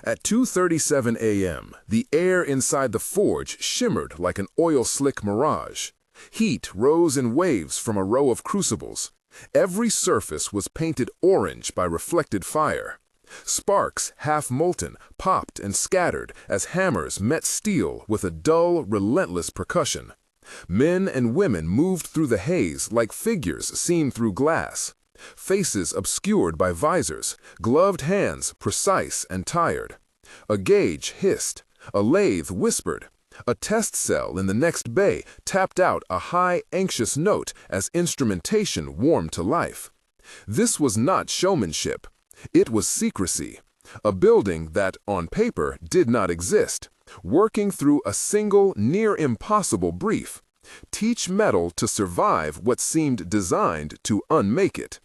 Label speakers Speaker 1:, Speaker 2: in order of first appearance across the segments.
Speaker 1: At 2:37 a.m., the air inside the forge shimmered like an oil-slick mirage. Heat rose in waves from a row of crucibles. Every surface was painted orange by reflected fire. Sparks, half molten, popped and scattered as hammers met steel with a dull, relentless percussion. Men and women moved through the haze like figures seen through glass. Faces obscured by visors, gloved hands precise and tired. A gauge hissed, a lathe whispered. A test cell in the next bay tapped out a high, anxious note as instrumentation warmed to life. This was not showmanship. It was secrecy. A building that, on paper, did not exist, working through a single, near-impossible brief. Teach metal to survive what seemed designed to unmake it.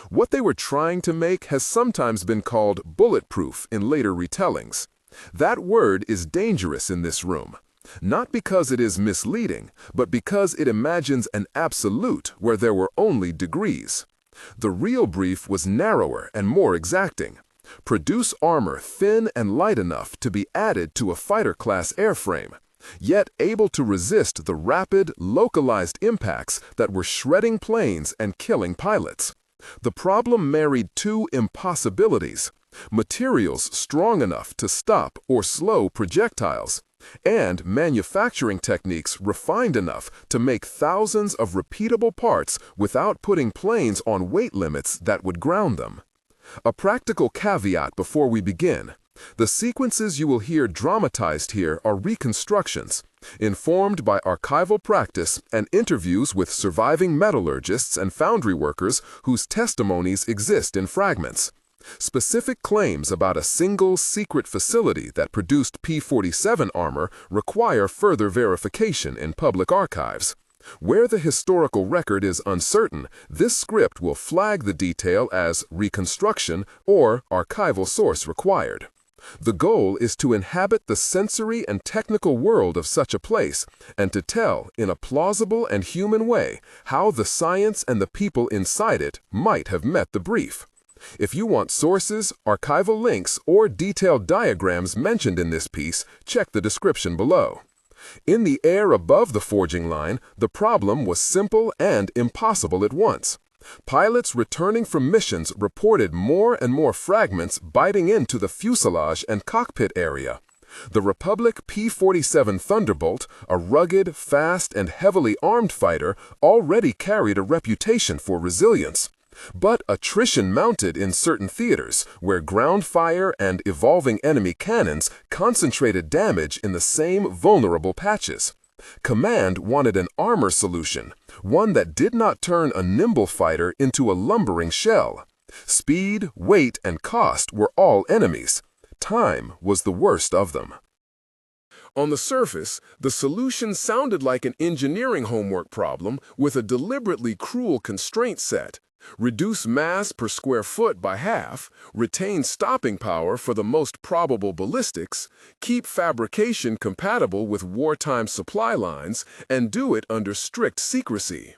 Speaker 1: What they were trying to make has sometimes been called bulletproof in later retellings. That word is dangerous in this room, not because it is misleading, but because it imagines an absolute where there were only degrees. The real brief was narrower and more exacting. Produce armor thin and light enough to be added to a fighter-class airframe, yet able to resist the rapid, localized impacts that were shredding planes and killing pilots. The problem married two impossibilities: materials strong enough to stop or slow projectiles, and manufacturing techniques refined enough to make thousands of repeatable parts without putting planes on weight limits that would ground them. A practical caveat before we begin: the sequences you will hear dramatized here are reconstructions, informed by archival practice and interviews with surviving metallurgists and foundry workers whose testimonies exist in fragments. Specific claims about a single secret facility that produced P-47 armor require further verification in public archives. Where the historical record is uncertain, this script will flag the detail as reconstruction or archival source required. The goal is to inhabit the sensory and technical world of such a place and to tell, in a plausible and human way, how the science and the people inside it might have met the brief. If you want sources, archival links, or detailed diagrams mentioned in this piece, check the description below. In the air above the forging line, the problem was simple and impossible at once. Pilots returning from missions reported more and more fragments biting into the fuselage and cockpit area. The Republic P-47 Thunderbolt, a rugged, fast, and heavily armed fighter, already carried a reputation for resilience. But attrition mounted in certain theaters, where ground fire and evolving enemy cannons concentrated damage in the same vulnerable patches. Command wanted an armor solution, one that did not turn a nimble fighter into a lumbering shell. Speed, weight, and cost were all enemies. Time was the worst of them. On the surface, the solution sounded like an engineering homework problem with a deliberately cruel constraint set. Reduce mass per square foot by half, retain stopping power for the most probable ballistics, keep fabrication compatible with wartime supply lines, and do it under strict secrecy.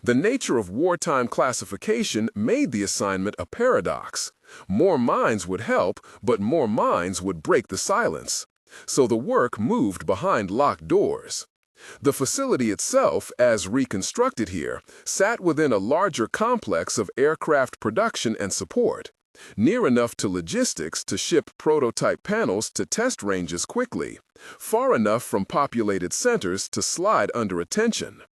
Speaker 1: The nature of wartime classification made the assignment a paradox. More minds would help, but more minds would break the silence. So the work moved behind locked doors. The facility itself, as reconstructed here, sat within a larger complex of aircraft production and support, near enough to logistics to ship prototype panels to test ranges quickly, far enough from populated centers to slide under attention.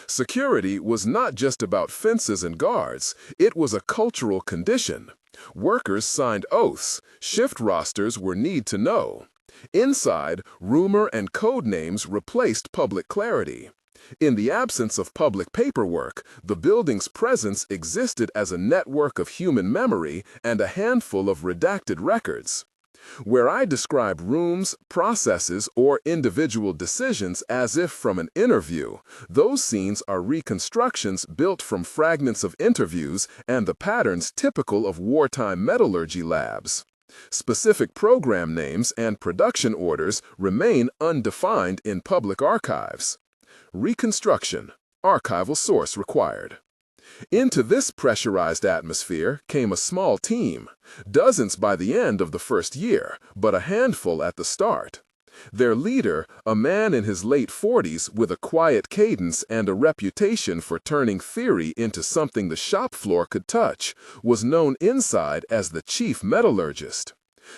Speaker 1: Security was not just about fences and guards, it was a cultural condition. Workers signed oaths, shift rosters were need to know. Inside, rumor and code names replaced public clarity. In the absence of public paperwork, the building's presence existed as a network of human memory and a handful of redacted records. Where I describe rooms, processes, or individual decisions as if from an interview, those scenes are reconstructions built from fragments of interviews and the patterns typical of wartime metallurgy labs. Specific program names and production orders remain undefined in public archives. Reconstruction, archival source required. Into this pressurized atmosphere came a small team, dozens by the end of the first year, but a handful at the start. Their leader, a man in his late 40s with a quiet cadence and a reputation for turning theory into something the shop floor could touch, was known inside as the chief metallurgist.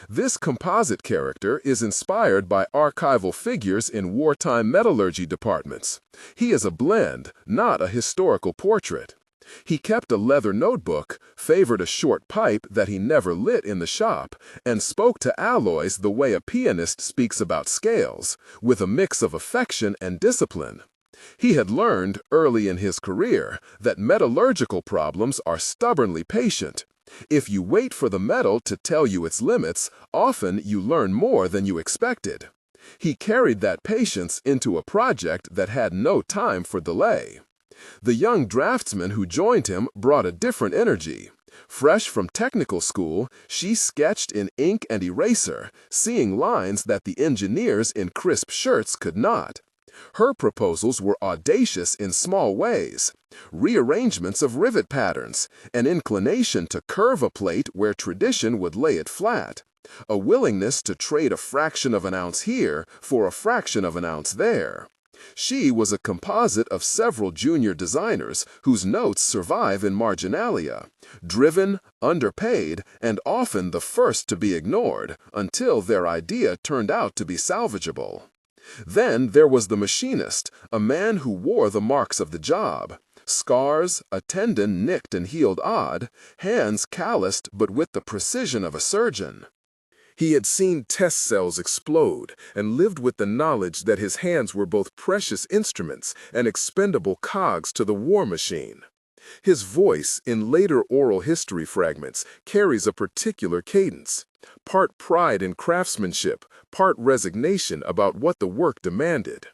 Speaker 1: This composite character is inspired by archival figures in wartime metallurgy departments. He is a blend, not a historical portrait. He kept a leather notebook, favored a short pipe that he never lit in the shop, and spoke to alloys the way a pianist speaks about scales, with a mix of affection and discipline. He had learned, early in his career, that metallurgical problems are stubbornly patient. If you wait for the metal to tell you its limits, often you learn more than you expected. He carried that patience into a project that had no time for delay. The young draftsman who joined him brought a different energy. Fresh from technical school, she sketched in ink and eraser, seeing lines that the engineers in crisp shirts could not. Her proposals were audacious in small ways. Rearrangements of rivet patterns, an inclination to curve a plate where tradition would lay it flat, a willingness to trade a fraction of an ounce here for a fraction of an ounce there. She was a composite of several junior designers whose notes survive in marginalia, driven, underpaid, and often the first to be ignored until their idea turned out to be salvageable. Then there was the machinist, a man who wore the marks of the job. Scars, a tendon nicked and healed odd, hands calloused but with the precision of a surgeon. He had seen test cells explode and lived with the knowledge that his hands were both precious instruments and expendable cogs to the war machine. His voice, in later oral history fragments, carries a particular cadence, part pride in craftsmanship, part resignation about what the work demanded.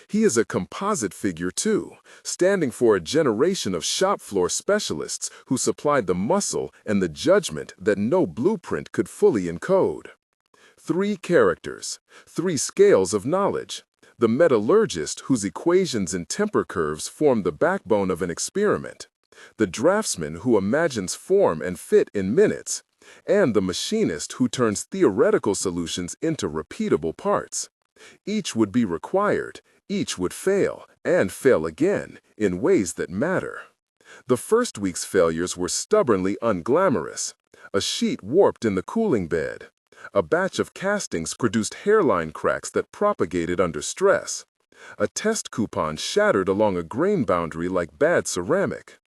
Speaker 1: He is a composite figure, too, standing for a generation of shop floor specialists who supplied the muscle and the judgment that no blueprint could fully encode. 3 characters, 3 scales of knowledge. The metallurgist whose equations and temper curves form the backbone of an experiment. The draftsman who imagines form and fit in minutes. And the machinist who turns theoretical solutions into repeatable parts. Each would be required, each would fail, and fail again, in ways that matter. The first week's failures were stubbornly unglamorous. A sheet warped in the cooling bed. A batch of castings produced hairline cracks that propagated under stress. A test coupon shattered along a grain boundary like bad ceramic.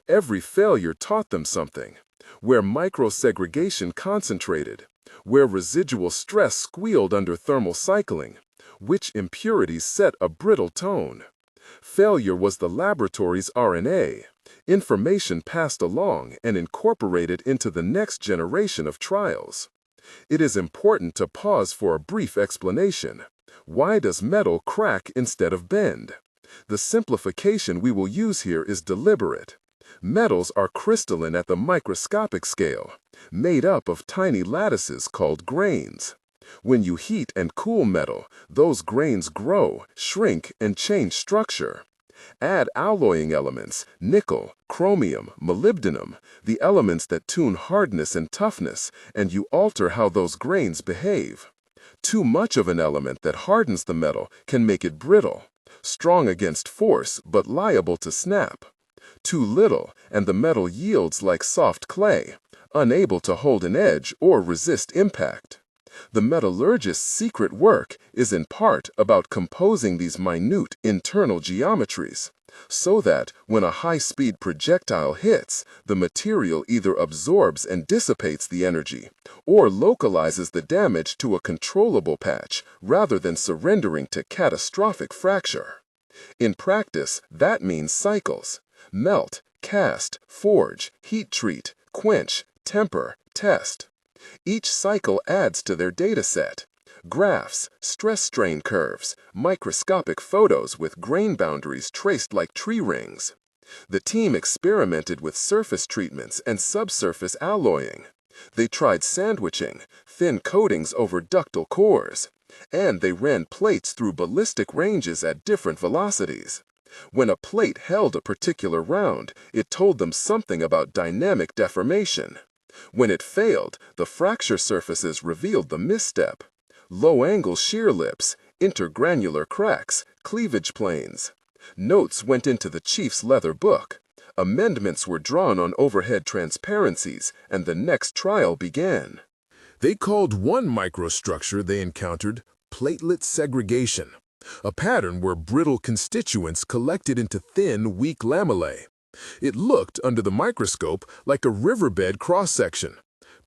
Speaker 1: Every failure taught them something. Where microsegregation concentrated, where residual stress squealed under thermal cycling, which impurities set a brittle tone. Failure was the laboratory's RNA, information passed along and incorporated into the next generation of trials. It is important to pause for a brief explanation. Why does metal crack instead of bend? The simplification we will use here is deliberate. Metals are crystalline at the microscopic scale, made up of tiny lattices called grains. When you heat and cool metal, those grains grow, shrink, and change structure. Add alloying elements, nickel, chromium, molybdenum, the elements that tune hardness and toughness, and you alter how those grains behave. Too much of an element that hardens the metal can make it brittle, strong against force but liable to snap. Too little, and the metal yields like soft clay, unable to hold an edge or resist impact. The metallurgist's secret work is in part about composing these minute internal geometries, so that when a high-speed projectile hits, the material either absorbs and dissipates the energy, or localizes the damage to a controllable patch rather than surrendering to catastrophic fracture. In practice, that means cycles. Melt, cast, forge, heat treat, quench, temper, test. Each cycle adds to their data set. Graphs, stress-strain curves, microscopic photos with grain boundaries traced like tree rings. The team experimented with surface treatments and subsurface alloying. They tried sandwiching, thin coatings over ductile cores, and they ran plates through ballistic ranges at different velocities. When a plate held a particular round, it told them something about dynamic deformation. When it failed, the fracture surfaces revealed the misstep. Low-angle shear lips, intergranular cracks, cleavage planes. Notes went into the chief's leather book. Amendments were drawn on overhead transparencies, and the next trial began. They called one microstructure they encountered platelet segregation, a pattern where brittle constituents collected into thin, weak lamellae. It looked, under the microscope, like a riverbed cross-section,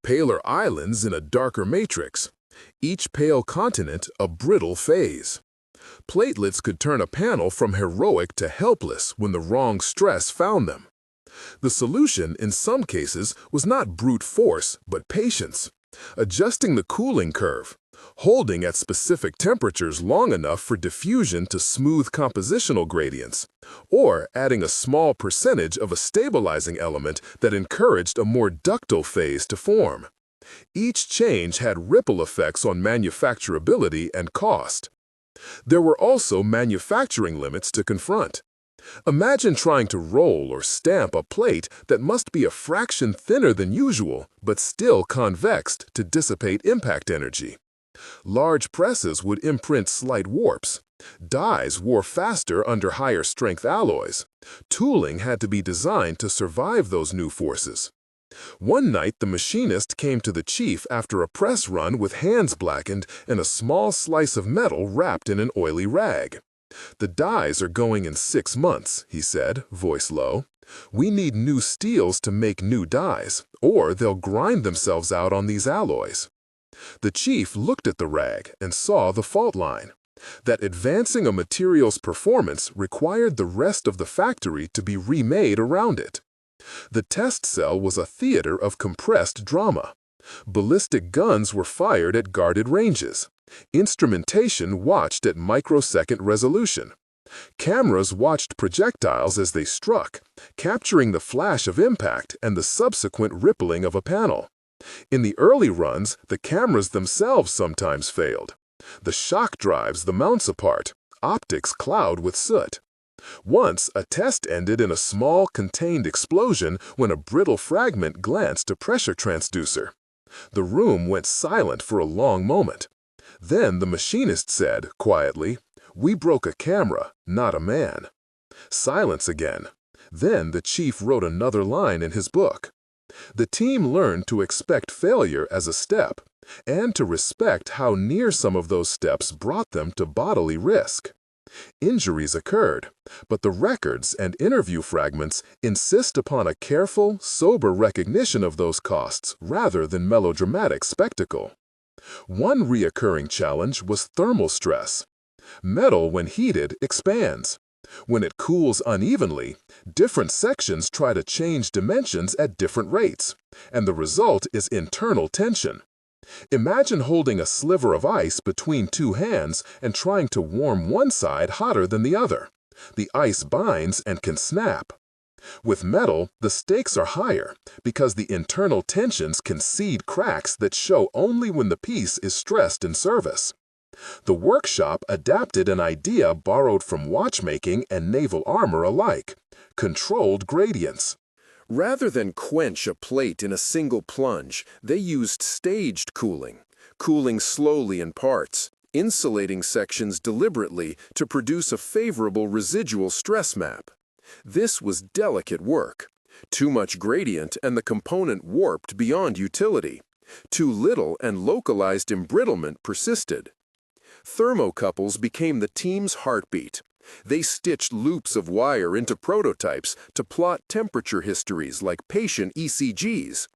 Speaker 1: paler islands in a darker matrix, each pale continent a brittle phase. Platelets could turn a panel from heroic to helpless when the wrong stress found them. The solution, in some cases, was not brute force, but patience. Adjusting the cooling curve, holding at specific temperatures long enough for diffusion to smooth compositional gradients, or adding a small percentage of a stabilizing element that encouraged a more ductile phase to form. Each change had ripple effects on manufacturability and cost. There were also manufacturing limits to confront. Imagine trying to roll or stamp a plate that must be a fraction thinner than usual, but still convexed to dissipate impact energy. Large presses would imprint slight warps. Dies wore faster under higher strength alloys. Tooling had to be designed to survive those new forces. One night, the machinist came to the chief after a press run with hands blackened and a small slice of metal wrapped in an oily rag. "The dies are going in 6 months," he said, voice low. "We need new steels to make new dies, or they'll grind themselves out on these alloys." The chief looked at the rag and saw the fault line. That advancing a material's performance required the rest of the factory to be remade around it. The test cell was a theater of compressed drama. Ballistic guns were fired at guarded ranges. Instrumentation watched at microsecond resolution. Cameras watched projectiles as they struck, capturing the flash of impact and the subsequent rippling of a panel. In the early runs, the cameras themselves sometimes failed. The shock drives the mounts apart, optics cloud with soot. Once, a test ended in a small, contained explosion when a brittle fragment glanced a pressure transducer. The room went silent for a long moment. Then the machinist said, quietly, "We broke a camera, not a man." Silence again. Then the chief wrote another line in his book. The team learned to expect failure as a step, and to respect how near some of those steps brought them to bodily risk. Injuries occurred, but the records and interview fragments insist upon a careful, sober recognition of those costs rather than melodramatic spectacle. One recurring challenge was thermal stress. Metal, when heated, expands. When it cools unevenly, different sections try to change dimensions at different rates, and the result is internal tension. Imagine holding a sliver of ice between two hands and trying to warm one side hotter than the other. The ice binds and can snap. With metal, the stakes are higher because the internal tensions can seed cracks that show only when the piece is stressed in service. The workshop adapted an idea borrowed from watchmaking and naval armor alike: controlled gradients. Rather than quench a plate in a single plunge, they used staged cooling, cooling slowly in parts, insulating sections deliberately to produce a favorable residual stress map. This was delicate work. Too much gradient and the component warped beyond utility. Too little and localized embrittlement persisted. Thermocouples became the team's heartbeat. They stitched loops of wire into prototypes to plot temperature histories like patient ECGs.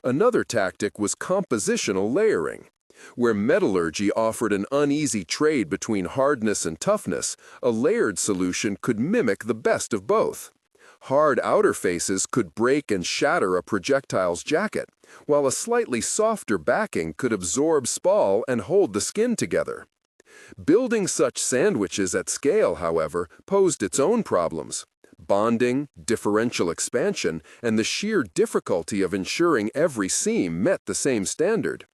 Speaker 1: Another tactic was compositional layering. Where metallurgy offered an uneasy trade between hardness and toughness, a layered solution could mimic the best of both. Hard outer faces could break and shatter a projectile's jacket, while a slightly softer backing could absorb spall and hold the skin together. Building such sandwiches at scale, however, posed its own problems. Bonding, differential expansion, and the sheer difficulty of ensuring every seam met the same standard.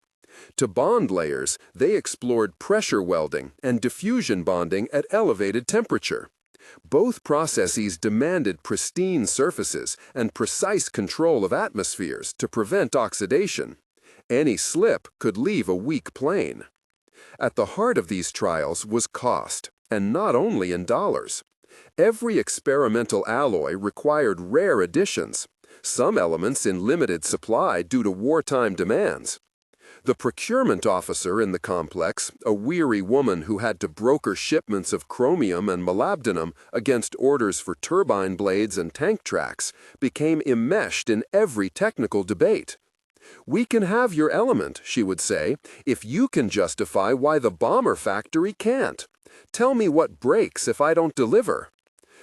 Speaker 1: To bond layers, they explored pressure welding and diffusion bonding at elevated temperature.
Speaker 2: Both processes demanded pristine surfaces and precise control of atmospheres to prevent oxidation. Any slip could leave a weak plane. At the heart of these trials was cost, and not only in dollars. Every experimental alloy required rare additions, some elements in limited supply due to wartime demands. The procurement officer in the complex, a weary woman who had to broker shipments of chromium and molybdenum against orders for turbine blades and tank tracks, became enmeshed in every technical debate. "We can have your element," she would say, "if you can justify why the bomber factory can't. Tell me what breaks if I don't deliver."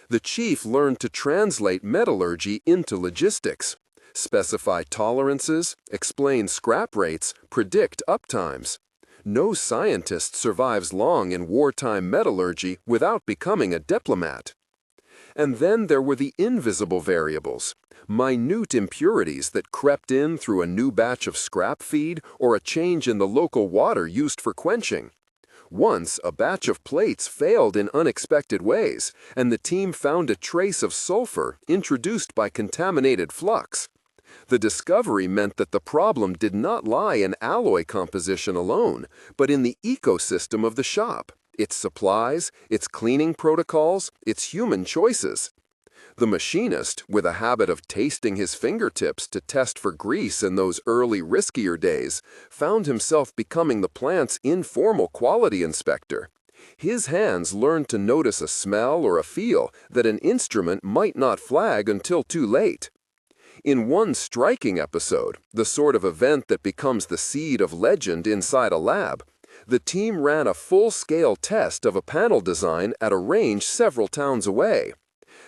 Speaker 2: The chief learned to translate metallurgy into logistics, specify tolerances, explain scrap rates, predict uptimes. No scientist survives long in wartime metallurgy without becoming a diplomat. And then there were the invisible variables, minute impurities that crept in through a new batch of scrap feed or a change in the local water used for quenching. Once, a batch of plates failed in unexpected ways, and the team found a trace of sulfur introduced by contaminated flux. The discovery meant that the problem did not lie in alloy composition alone, but in the ecosystem of the shop, its supplies, its cleaning protocols, its human choices. The machinist, with a habit of tasting his fingertips to test for grease in those early, riskier days, found himself becoming the plant's informal quality inspector. His hands learned to notice a smell or a feel that an instrument might not flag until too late. In one striking episode, the sort of event that becomes the seed of legend inside a lab, the team ran a full-scale test of a panel design at a range several towns away.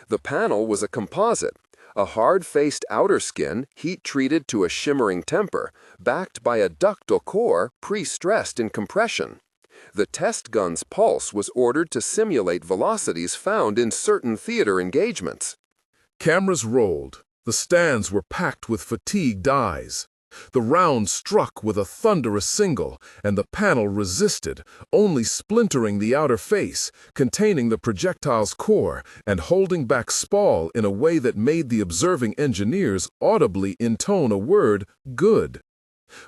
Speaker 2: The panel was a composite, a hard-faced outer skin heat-treated to a shimmering temper, backed by a ductile core pre-stressed in compression. The test gun's pulse was ordered to simulate velocities found in certain theater engagements.
Speaker 1: Cameras rolled. The stands were packed with fatigued eyes. The round struck with a thunderous single, and the panel resisted, only splintering the outer face, containing the projectile's core, and holding back spall in a way that made the observing engineers audibly intone a word, "good."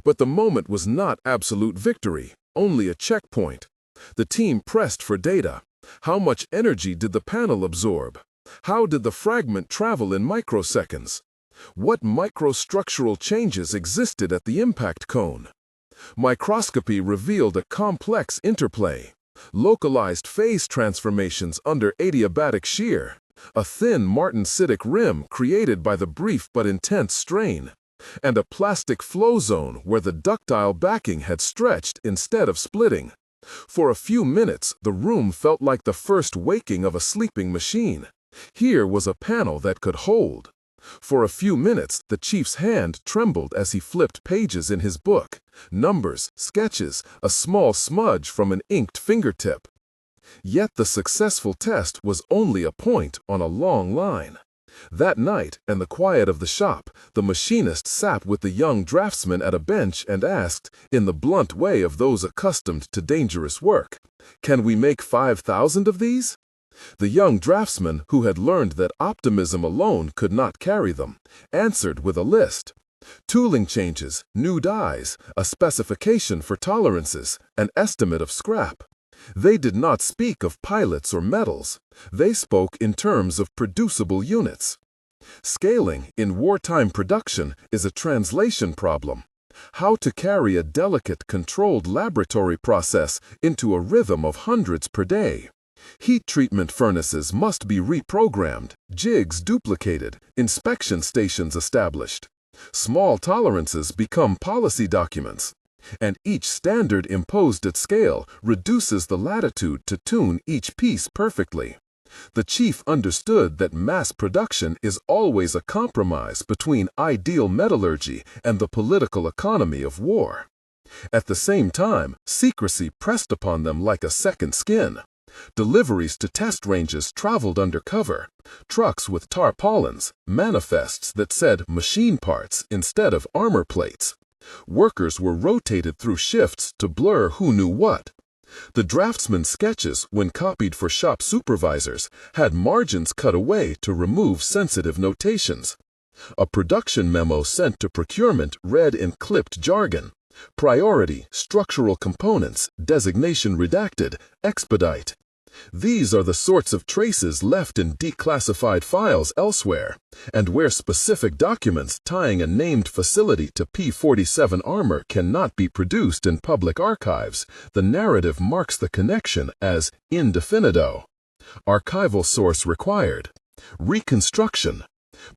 Speaker 1: But the moment was not absolute victory, only a checkpoint. The team pressed for data. How much energy did the panel absorb? How did the fragment travel in microseconds? What microstructural changes existed at the impact cone? Microscopy revealed a complex interplay. Localized phase transformations under adiabatic shear, a thin martensitic rim created by the brief but intense strain, and a plastic flow zone where the ductile backing had stretched instead of splitting. For a few minutes, the room felt like the first waking of a sleeping machine. Here was a panel that could hold. For a few minutes, the chief's hand trembled as he flipped pages in his book, numbers, sketches, a small smudge from an inked fingertip. Yet the successful test was only a point on a long line. That night, in the quiet of the shop, the machinist sat with the young draftsman at a bench and asked, in the blunt way of those accustomed to dangerous work, "Can we make 5,000 of these?" The young draftsman, who had learned that optimism alone could not carry them, answered with a list. Tooling changes, new dies, a specification for tolerances, an estimate of scrap. They did not speak of pilots or metals. They spoke in terms of producible units. Scaling in wartime production is a translation problem. How to carry a delicate, controlled laboratory process into a rhythm of hundreds per day. Heat treatment furnaces must be reprogrammed, jigs duplicated, inspection stations established. Small tolerances become policy documents, and each standard imposed at scale reduces the latitude to tune each piece perfectly. The chief understood that mass production is always a compromise between ideal metallurgy and the political economy of war. At the same time, secrecy pressed upon them like a second skin. Deliveries to test ranges traveled undercover, trucks with tarpaulins, manifests that said machine parts instead of armor plates. Workers were rotated through shifts to blur who knew what. The draftsman's sketches, when copied for shop supervisors, had margins cut away to remove sensitive notations. A production memo sent to procurement read in clipped jargon: priority, structural components, designation redacted, expedite. These are the sorts of traces left in declassified files elsewhere, and where specific documents tying a named facility to P-47 armor cannot be produced in public archives, the narrative marks the connection as indefinito. Archival source required. Reconstruction.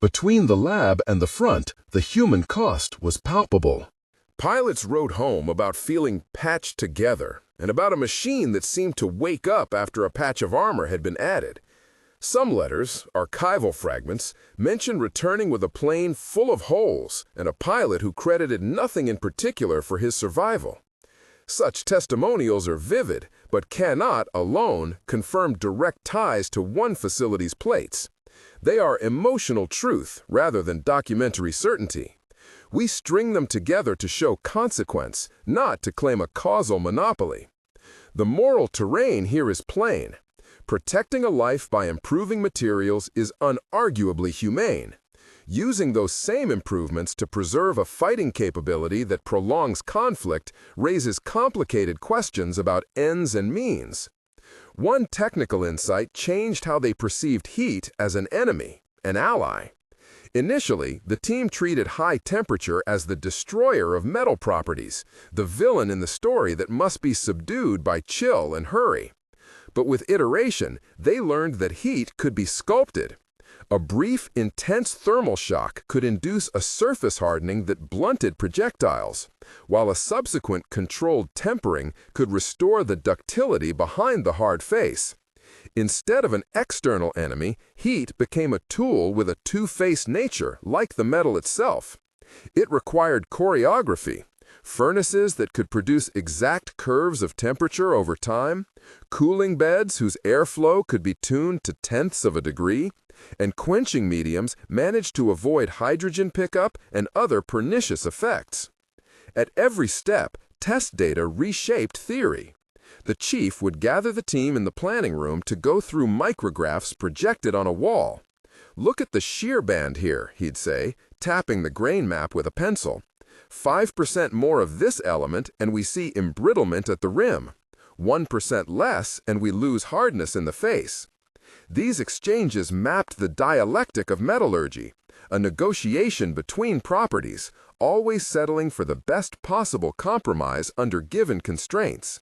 Speaker 1: Between the lab and the front, the human cost was palpable.
Speaker 2: Pilots wrote home about feeling patched together and about a machine that seemed to wake up after a patch of armor had been added. Some letters, archival fragments, mentioned returning with a plane full of holes and a pilot who credited nothing in particular for his survival. Such testimonials are vivid, but cannot, alone, confirm direct ties to one facility's plates. They are emotional truth rather than documentary certainty. We string them together to show consequence, not to claim a causal monopoly. The moral terrain here is plain. Protecting a life by improving materials is unarguably humane. Using those same improvements to preserve a fighting capability that prolongs conflict raises complicated questions about ends and means. One technical insight changed how they perceived heat as an enemy, an ally. Initially, the team treated high temperature as the destroyer of metal properties, the villain in the story that must be subdued by chill and hurry. But with iteration, they learned that heat could be sculpted. A brief, intense thermal shock could induce a surface hardening that blunted projectiles, while a subsequent controlled tempering could restore the ductility behind the hard face. Instead of an external enemy, heat became a tool with a two-faced nature, like the metal itself. It required choreography, furnaces that could produce exact curves of temperature over time, cooling beds whose airflow could be tuned to tenths of a degree, and quenching mediums managed to avoid hydrogen pickup and other pernicious effects. At every step, test data reshaped theory. The chief would gather the team in the planning room to go through micrographs projected on a wall. "Look at the shear band here," he'd say, tapping the grain map with a pencil. 5% more of this element and we see embrittlement at the rim. 1% less and we lose hardness in the face. These exchanges mapped the dialectic of metallurgy, a negotiation between properties, always settling for the best possible compromise under given constraints.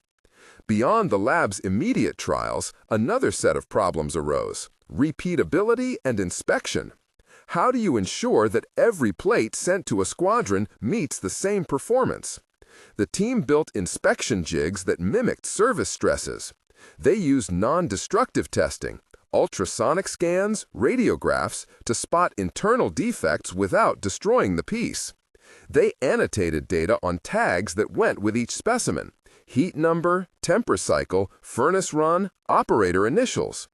Speaker 2: Beyond the lab's immediate trials, another set of problems arose: repeatability and inspection. How do you ensure that every plate sent to a squadron meets the same performance? The team built inspection jigs that mimicked service stresses. They used non-destructive testing, ultrasonic scans, radiographs, to spot internal defects without destroying the piece. They annotated data on tags that went with each specimen: heat number, temper cycle, furnace run, operator initials.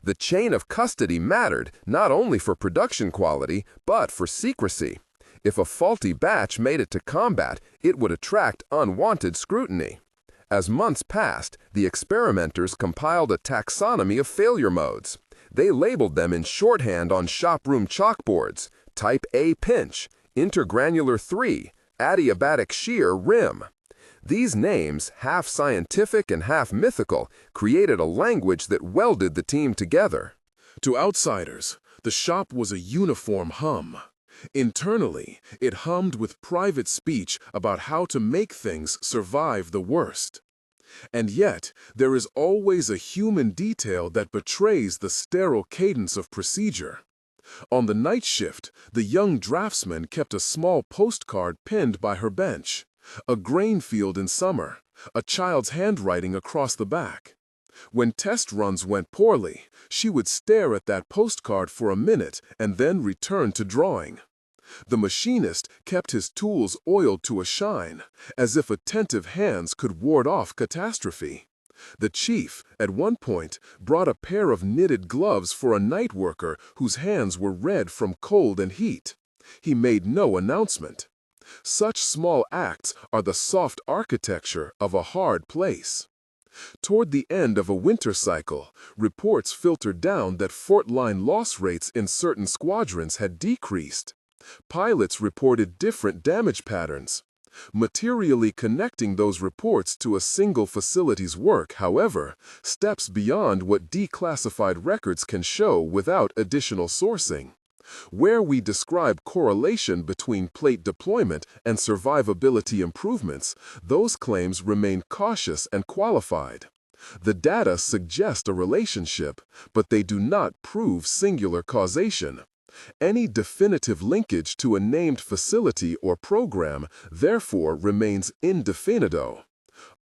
Speaker 2: The chain of custody mattered not only for production quality, but for secrecy. If a faulty batch made it to combat, it would attract unwanted scrutiny. As months passed, the experimenters compiled a taxonomy of failure modes. They labeled them in shorthand on shop-room chalkboards: Type A pinch, intergranular 3, adiabatic shear rim. These names, half scientific and half mythical, created a language that welded the team together.
Speaker 1: To outsiders, the shop was a uniform hum. Internally, it hummed with private speech about how to make things survive the worst. And yet, there is always a human detail that betrays the sterile cadence of procedure. On the night shift, the young draftsman kept a small postcard pinned by her bench. A grain field in summer, a child's handwriting across the back. When test runs went poorly, she would stare at that postcard for a minute and then return to drawing. The machinist kept his tools oiled to a shine, as if attentive hands could ward off catastrophe. The chief, at one point, brought a pair of knitted gloves for a night worker whose hands were red from cold and heat. He made no announcement. Such small acts are the soft architecture of a hard place. Toward the end of a winter cycle, reports filtered down that frontline loss rates in certain squadrons had decreased. Pilots reported different damage patterns. Materially connecting those reports to a single facility's work, however, steps beyond what declassified records can show without additional sourcing. Where we describe correlation between plate deployment and survivability improvements, those claims remain cautious and qualified. The data suggest a relationship, but they do not prove singular causation. Any definitive linkage to a named facility or program, therefore, remains indefinito.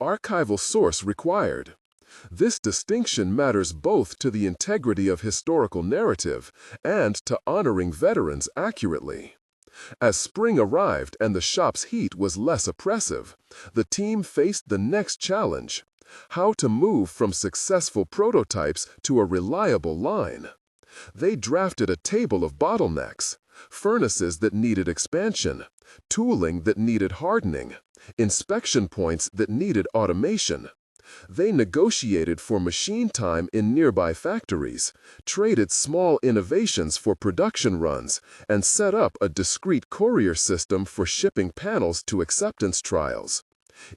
Speaker 1: Archival source required. This distinction matters both to the integrity of historical narrative and to honoring veterans accurately. As spring arrived and the shop's heat was less oppressive, the team faced the next challenge: how to move from successful prototypes to a reliable line. They drafted a table of bottlenecks: furnaces that needed expansion, tooling that needed hardening, inspection points that needed automation. They negotiated for machine time in nearby factories, traded small innovations for production runs, and set up a discrete courier system for shipping panels to acceptance trials.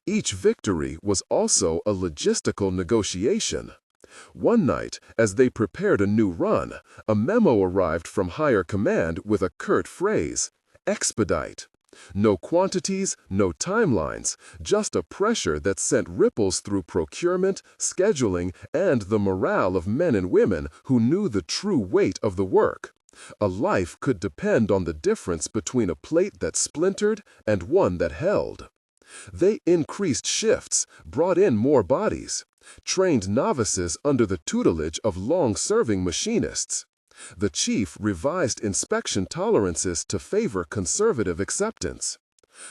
Speaker 1: Each victory was also a logistical negotiation. One night, as they prepared a new run, a memo arrived from higher command with a curt phrase: "Expedite." No quantities, no timelines, just a pressure that sent ripples through procurement, scheduling, and the morale of men and women who knew the true weight of the work. A life could depend on the difference between a plate that splintered and one that held. They increased shifts, brought in more bodies, trained novices under the tutelage of long-serving machinists. The chief revised inspection tolerances to favor conservative acceptance.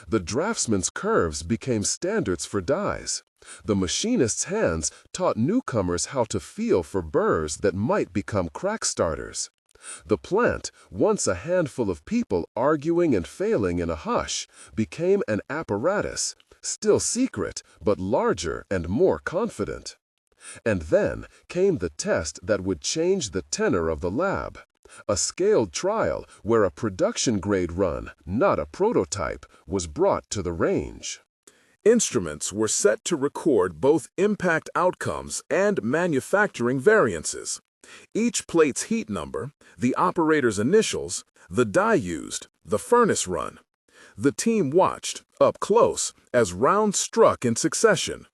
Speaker 1: The draftsman's curves became standards for dies. The machinist's hands taught newcomers how to feel for burrs that might become crack starters. The plant, once a handful of people arguing and failing in a hush, became an apparatus, still secret, but larger and more confident. And then came the test that would change the tenor of the lab. A scaled trial where a production-grade run, not a prototype, was brought to the range. Instruments were set to record both impact outcomes and manufacturing variances. Each plate's heat number, the operator's initials, the die used, the furnace run. The team watched, up close, as rounds struck in succession.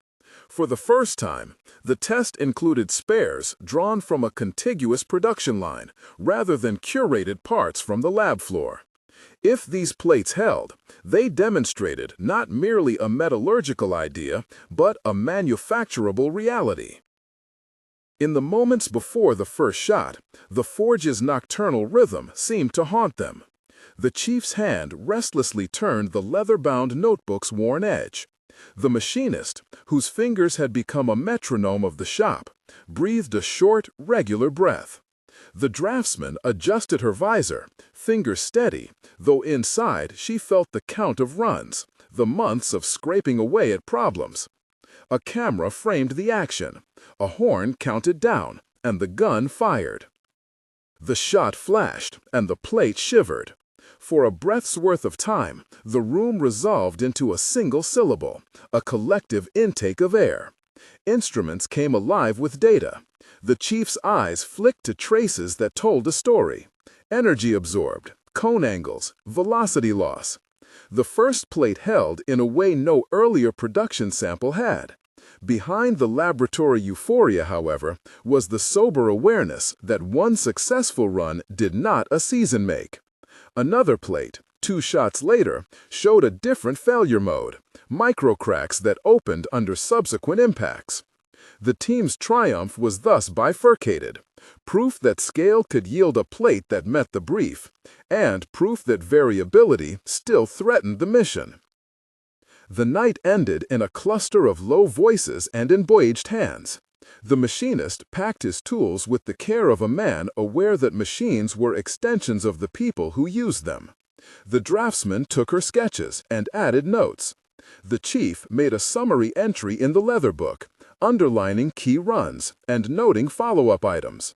Speaker 1: For the first time, the test included spares drawn from a contiguous production line, rather than curated parts from the lab floor. If these plates held, they demonstrated not merely a metallurgical idea, but a manufacturable reality. In the moments before the first shot, the forge's nocturnal rhythm seemed to haunt them. The chief's hand restlessly turned the leather-bound notebook's worn edge. The machinist, whose fingers had become a metronome of the shop, breathed a short, regular breath. The draftsman adjusted her visor, fingers steady, though inside she felt the count of runs, the months of scraping away at problems. A camera framed the action, a horn counted down, and the gun fired. The shot flashed, and the plate shivered. For a breath's worth of time, the room resolved into a single syllable, a collective intake of air. Instruments came alive with data. The chief's eyes flicked to traces that told a story: energy absorbed, cone angles, velocity loss. The first plate held in a way no earlier production sample had. Behind the laboratory euphoria, however, was the sober awareness that one successful run did not a season make. Another plate, 2 shots later, showed a different failure mode: micro cracks that opened under subsequent impacts. The team's triumph was thus bifurcated: proof that scale could yield a plate that met the brief, and proof that variability still threatened the mission. The night ended in a cluster of low voices and emboaged hands. The machinist packed his tools with the care of a man aware that machines were extensions of the people who used them. The draftsman took her sketches and added notes. The chief made a summary entry in the leather book, underlining key runs and noting follow-up items.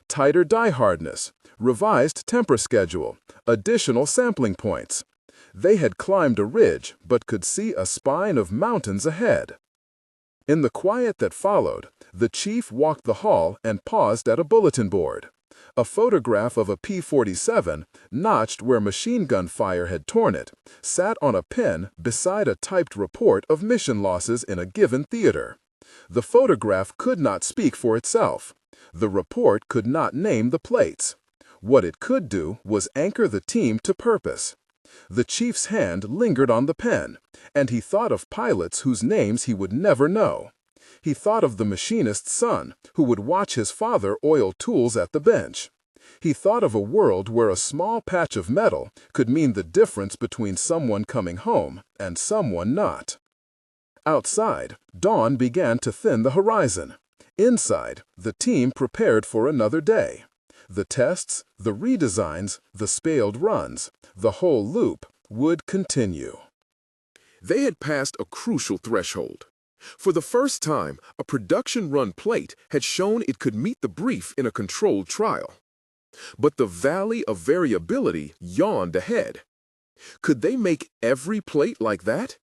Speaker 1: Tighter die hardness, revised temper schedule, additional sampling points. They had climbed a ridge but could see a spine of mountains ahead. In the quiet that followed, the chief walked the hall and paused at a bulletin board. A photograph of a P-47, notched where machine gun fire had torn it, sat on a pin beside a typed report of mission losses in a given theater. The photograph could not speak for itself. The report could not name the plates. What it could do was anchor the team to purpose. The chief's hand lingered on the pen, and he thought of pilots whose names he would never know. He thought of the machinist's son, who would watch his father oil tools at the bench. He thought of a world where a small patch of metal could mean the difference between someone coming home and someone not. Outside, dawn began to thin the horizon. Inside, the team prepared for another day. The tests, the redesigns, the scaled runs, the whole loop would continue.
Speaker 2: They had passed a crucial threshold. For the first time, a production-run plate had shown it could meet the brief in a controlled trial. But the valley of variability yawned ahead. Could they make every plate like that?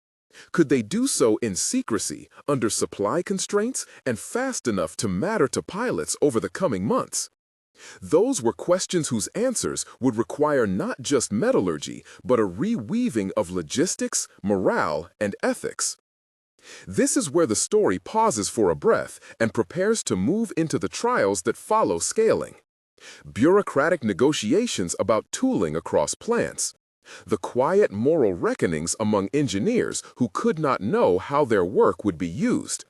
Speaker 2: Could they do so in secrecy, under supply constraints, and fast enough to matter to pilots over the coming months? Those were questions whose answers would require not just metallurgy, but a reweaving of logistics, morale, and ethics. This is where the story pauses for a breath and prepares to move into the trials that follow scaling. Bureaucratic negotiations about tooling across plants. The quiet moral reckonings among engineers who could not know how their work would be used.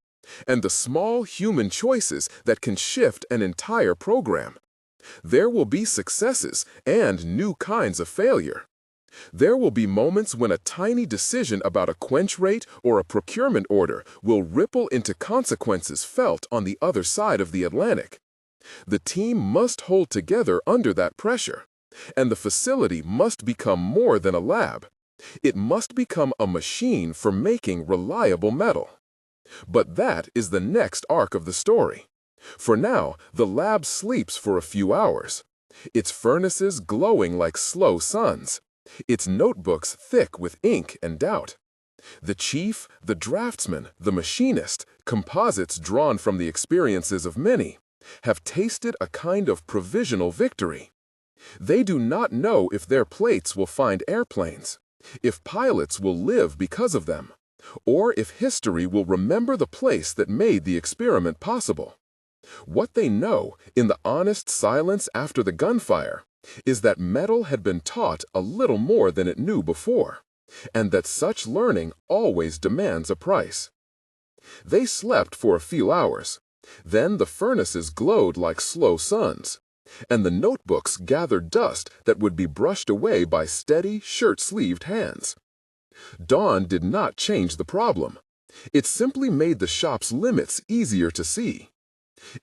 Speaker 2: And the small human choices that can shift an entire program. There will be successes and new kinds of failure. There will be moments when a tiny decision about a quench rate or a procurement order will ripple into consequences felt on the other side of the Atlantic. The team must hold together under that pressure, and the facility must become more than a lab. It must become a machine for making reliable metal. But that is the next arc of the story. For now, the lab sleeps for a few hours, its furnaces glowing like slow suns, its notebooks thick with ink and doubt. The chief, the draftsman, the machinist, composites drawn from the experiences of many, have tasted a kind of provisional victory. They do not know if their plates will find airplanes, if pilots will live because of them, or if history will remember the place that made the experiment possible. What they know, in the honest silence after the gunfire, is that metal had been taught a little more than it knew before, and that such learning always demands a price. They slept for a few hours. Then the furnaces glowed like slow suns, and the notebooks gathered dust that would be brushed away by steady, shirt-sleeved hands. Dawn did not change the problem. It simply made the shop's limits easier to see.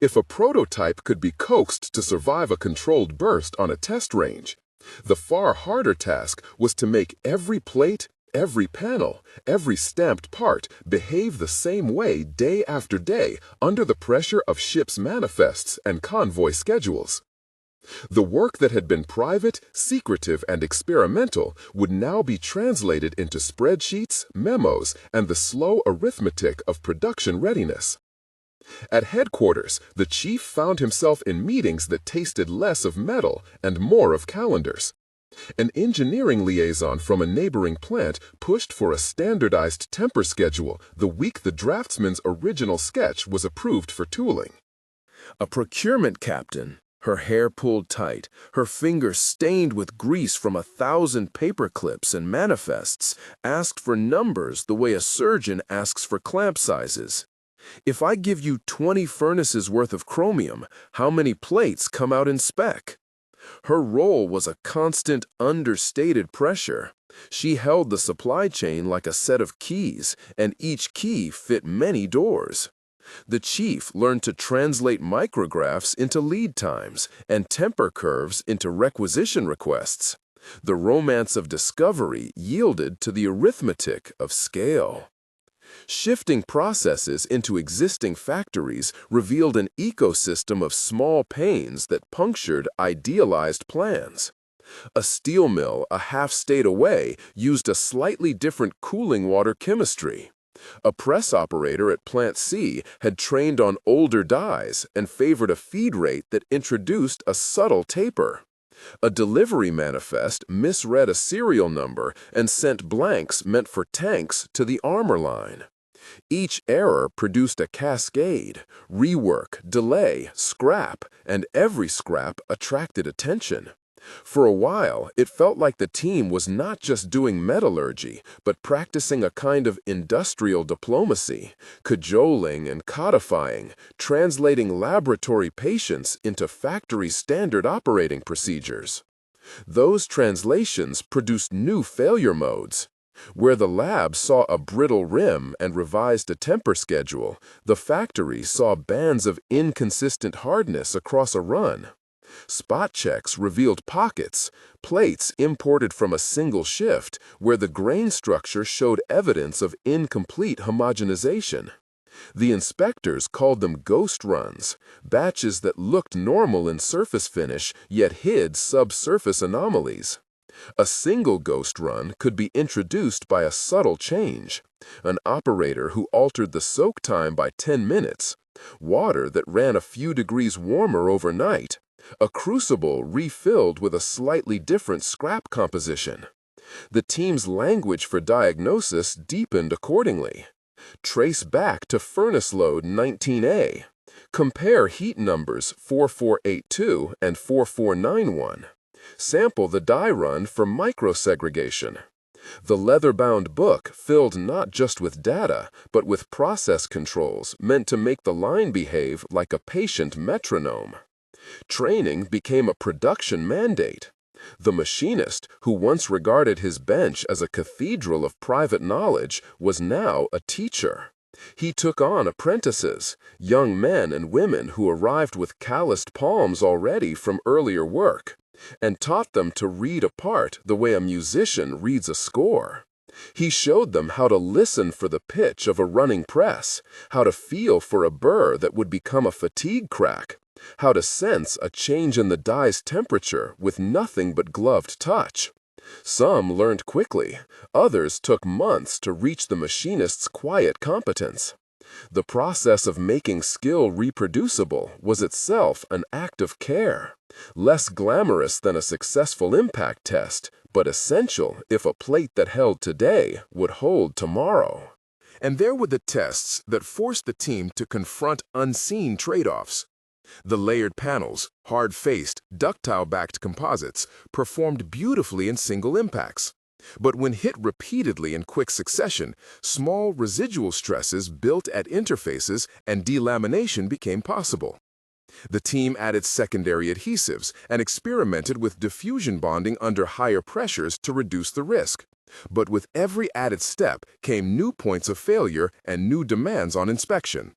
Speaker 2: If a prototype could be coaxed to survive a controlled burst on a test range, the far harder task was to make every plate, every panel, every stamped part behave the same way day after day under the pressure of ships' manifests and convoy schedules. The work that had been private, secretive, and experimental would now be translated into spreadsheets, memos, and the slow arithmetic of production readiness. At headquarters, the chief found himself in meetings that tasted less of metal and more of calendars. An engineering liaison from a neighboring plant pushed for a standardized temper schedule the week the draftsman's original sketch was approved for tooling. A procurement captain, her hair pulled tight, her fingers stained with grease from 1,000 paper clips and manifests, asked for numbers the way a surgeon asks for clamp sizes. If I give you 20 furnaces worth of chromium, how many plates come out in spec? Her role was a constant, understated pressure. She held the supply chain like a set of keys, and each key fit many doors. The chief learned to translate micrographs into lead times and temper curves into requisition requests. The romance of discovery yielded to the arithmetic of scale. Shifting processes into existing factories revealed an ecosystem of small pains that punctured idealized plans. A steel mill a half-state away used a slightly different cooling water chemistry. A press operator at Plant C had trained on older dies and favored a feed rate that introduced a subtle taper. A delivery manifest misread a serial number and sent blanks meant for tanks to the armor line. Each error produced a cascade, rework, delay, scrap, and every scrap attracted attention. For a while, it felt like the team was not just doing metallurgy, but practicing a kind of industrial diplomacy, cajoling and codifying, translating laboratory patience into factory standard operating procedures. Those translations produced new failure modes. Where the lab saw a brittle rim and revised a temper schedule, the factory saw bands of inconsistent hardness across a run. Spot checks revealed pockets, plates imported from a single shift, where the grain structure showed evidence of incomplete homogenization. The inspectors called them ghost runs, batches that looked normal in surface finish yet hid subsurface anomalies. A single ghost run could be introduced by a subtle change: an operator who altered the soak time by 10 minutes, water that ran a few degrees warmer overnight, a crucible refilled with a slightly different scrap composition. The team's language for diagnosis deepened accordingly. Trace back to furnace load 19A. Compare heat numbers 4482 and 4491. Sample the die run for microsegregation. The leather-bound book filled not just with data, but with process controls meant to make the line behave like a patient metronome. Training became a production mandate. The machinist, who once regarded his bench as a cathedral of private knowledge, was now a teacher. He took on apprentices, young men and women who arrived with calloused palms already from earlier work, and taught them to read a part the way a musician reads a score. He showed them how to listen for the pitch of a running press, how to feel for a burr that would become a fatigue crack, how to sense a change in the die's temperature with nothing but gloved touch. Some learned quickly, others took months to reach the machinist's quiet competence. The process of making skill reproducible was itself an act of care, less glamorous than a successful impact test, but essential if a plate that held today would hold tomorrow.
Speaker 1: And there were the tests that forced the team to confront unseen trade-offs. The layered panels, hard-faced, ductile-backed composites, performed beautifully in single impacts. But when hit repeatedly in quick succession, small residual stresses built at interfaces and delamination became possible. The team added secondary adhesives and experimented with diffusion bonding under higher pressures to reduce the risk. But with every added step came new points of failure and new demands on inspection.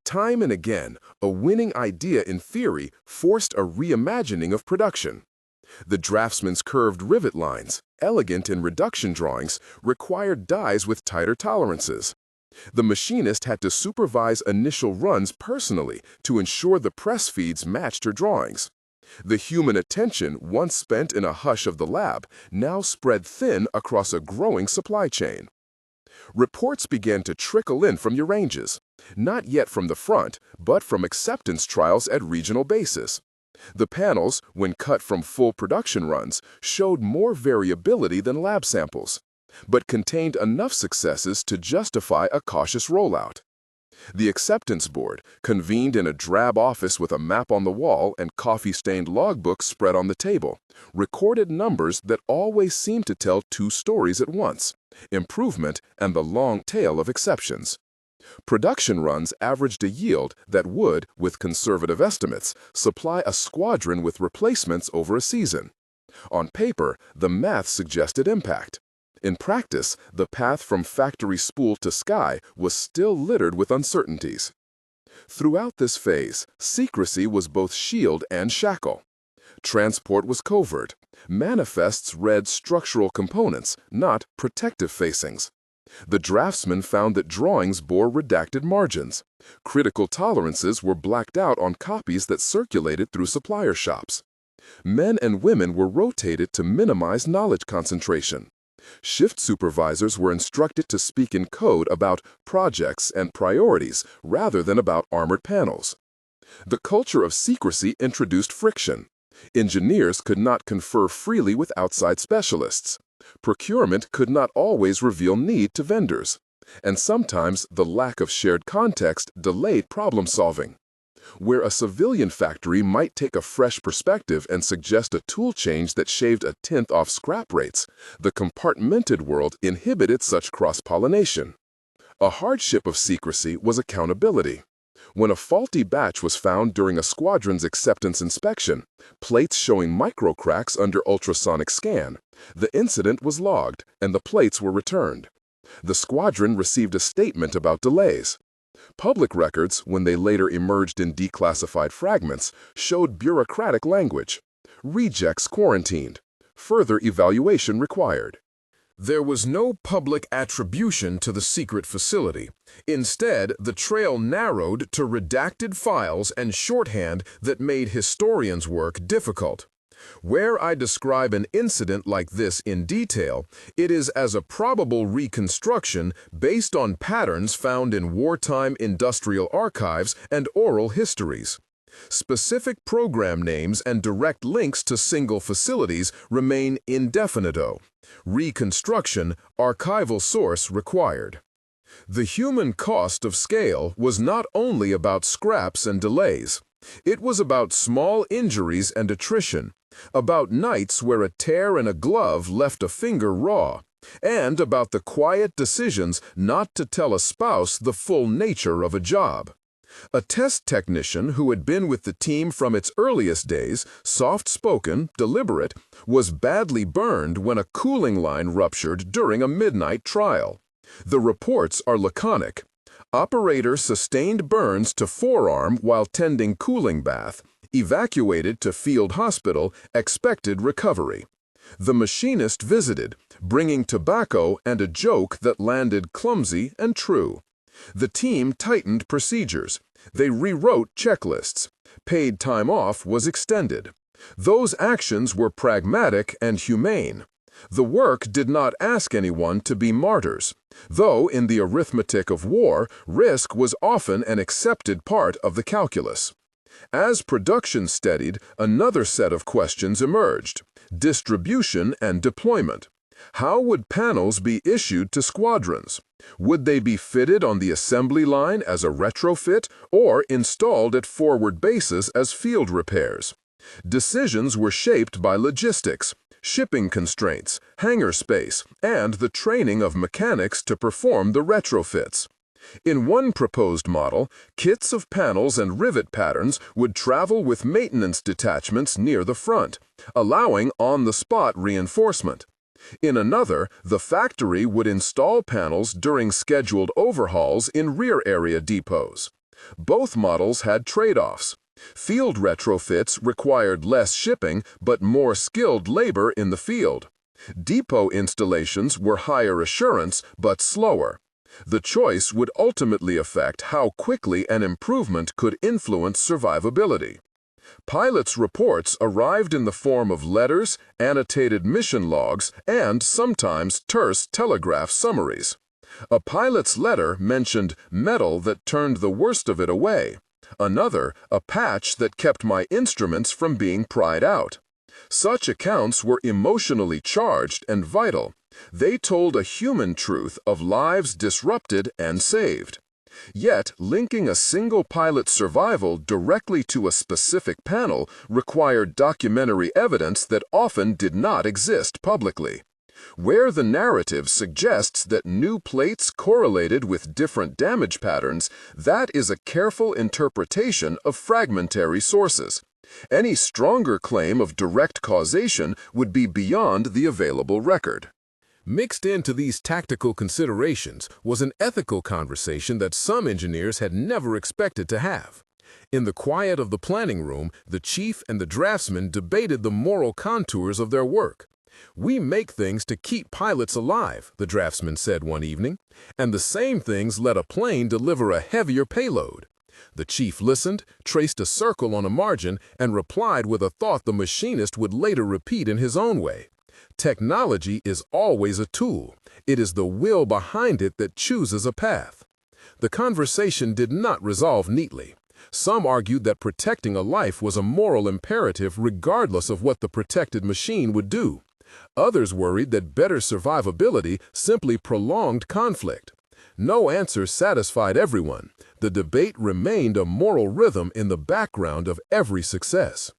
Speaker 1: Time and again, a winning idea in theory forced a reimagining of production. The draftsman's curved rivet lines, elegant in reduction drawings, required dies with tighter tolerances. The machinist had to supervise initial runs personally to ensure the press feeds matched her drawings. The human attention, once spent in a hush of the lab, now spread thin across a growing supply chain. Reports began to trickle in from your ranges, not yet from the front, but from acceptance trials at regional bases. The panels, when cut from full production runs, showed more variability than lab samples, but contained enough successes to justify a cautious rollout. The acceptance board, convened in a drab office with a map on the wall and coffee-stained logbooks spread on the table, recorded numbers that always seemed to tell two stories at once: improvement and the long tail of exceptions. Production runs averaged a yield that would, with conservative estimates, supply a squadron with replacements over a season. On paper, the math suggested impact. In practice, the path from factory spool to sky was still littered with uncertainties. Throughout this phase, secrecy was both shield and shackle. Transport was covert. Manifests read structural components, not protective facings. The draftsman found that drawings bore redacted margins. Critical tolerances were blacked out on copies that circulated through supplier shops. Men and women were rotated to minimize knowledge concentration. Shift supervisors were instructed to speak in code about projects and priorities rather than about armored panels. The culture of secrecy introduced friction. Engineers could not confer freely with outside specialists. Procurement could not always reveal need to vendors. And sometimes the lack of shared context delayed problem solving. Where a civilian factory might take a fresh perspective and suggest a tool change that shaved a tenth off scrap rates, the compartmented world inhibited such cross-pollination. A hardship of secrecy was accountability. When a faulty batch was found during a squadron's acceptance inspection, plates showing microcracks under ultrasonic scan, the incident was logged and the plates were returned. The squadron received a statement about delays. Public records, when they later emerged in declassified fragments, showed bureaucratic language. Rejects quarantined. Further evaluation required. There was no public attribution to the secret facility. Instead, the trail narrowed to redacted files and shorthand that made historians' work difficult. Where I describe an incident like this in detail, it is as a probable reconstruction based on patterns found in wartime industrial archives and oral histories. Specific program names and direct links to single facilities remain indefinito. Reconstruction, archival source required. The human cost of scale was not only about scraps and delays. It was about small injuries and attrition, about nights where a tear in a glove left a finger raw, and about the quiet decisions not to tell a spouse the full nature of a job. A test technician who had been with the team from its earliest days, soft-spoken, deliberate, was badly burned when a cooling line ruptured during a midnight trial. The reports are laconic. Operator sustained burns to forearm while tending cooling bath, evacuated to field hospital, expected recovery. The machinist visited, bringing tobacco and a joke that landed clumsy and true. The team tightened procedures. They rewrote checklists. Paid time off was extended. Those actions were pragmatic and humane. The work did not ask anyone to be martyrs, though in the arithmetic of war, risk was often an accepted part of the calculus. As production steadied, another set of questions emerged: distribution and deployment. How would panels be issued to squadrons? Would they be fitted on the assembly line as a retrofit or installed at forward bases as field repairs? Decisions were shaped by logistics, shipping constraints, hangar space, and the training of mechanics to perform the retrofits. In one proposed model, kits of panels and rivet patterns would travel with maintenance detachments near the front, allowing on-the-spot reinforcement. In another, the factory would install panels during scheduled overhauls in rear area depots. Both models had trade-offs. Field retrofits required less shipping but more skilled labor in the field. Depot installations were higher assurance but slower. The choice would ultimately affect how quickly an improvement could influence survivability. Pilots' reports arrived in the form of letters, annotated mission logs, and sometimes terse telegraph summaries. A pilot's letter mentioned metal that turned the worst of it away. Another, a patch that kept my instruments from being pried out. Such accounts were emotionally charged and vital. They told a human truth of lives disrupted and saved. Yet, linking a single pilot's survival directly to a specific panel required documentary evidence that often did not exist publicly. Where the narrative suggests that new plates correlated with different damage patterns, that is a careful interpretation of fragmentary sources. Any stronger claim of direct causation would be beyond the available record. Mixed into these tactical considerations was an ethical conversation that some engineers had never expected to have. In the quiet of the planning room, the chief and the draftsman debated the moral contours of their work. "We make things to keep pilots alive," the draftsman said one evening, "and the same things let a plane deliver a heavier payload." The chief listened, traced a circle on a margin, and replied with a thought the machinist would later repeat in his own way. "Technology is always a tool. It is the will behind it that chooses a path." The conversation did not resolve neatly. Some argued that protecting a life was a moral imperative regardless of what the protected machine would do. Others worried that better survivability simply prolonged conflict. No answer satisfied everyone. The debate remained a moral rhythm in the background of every success.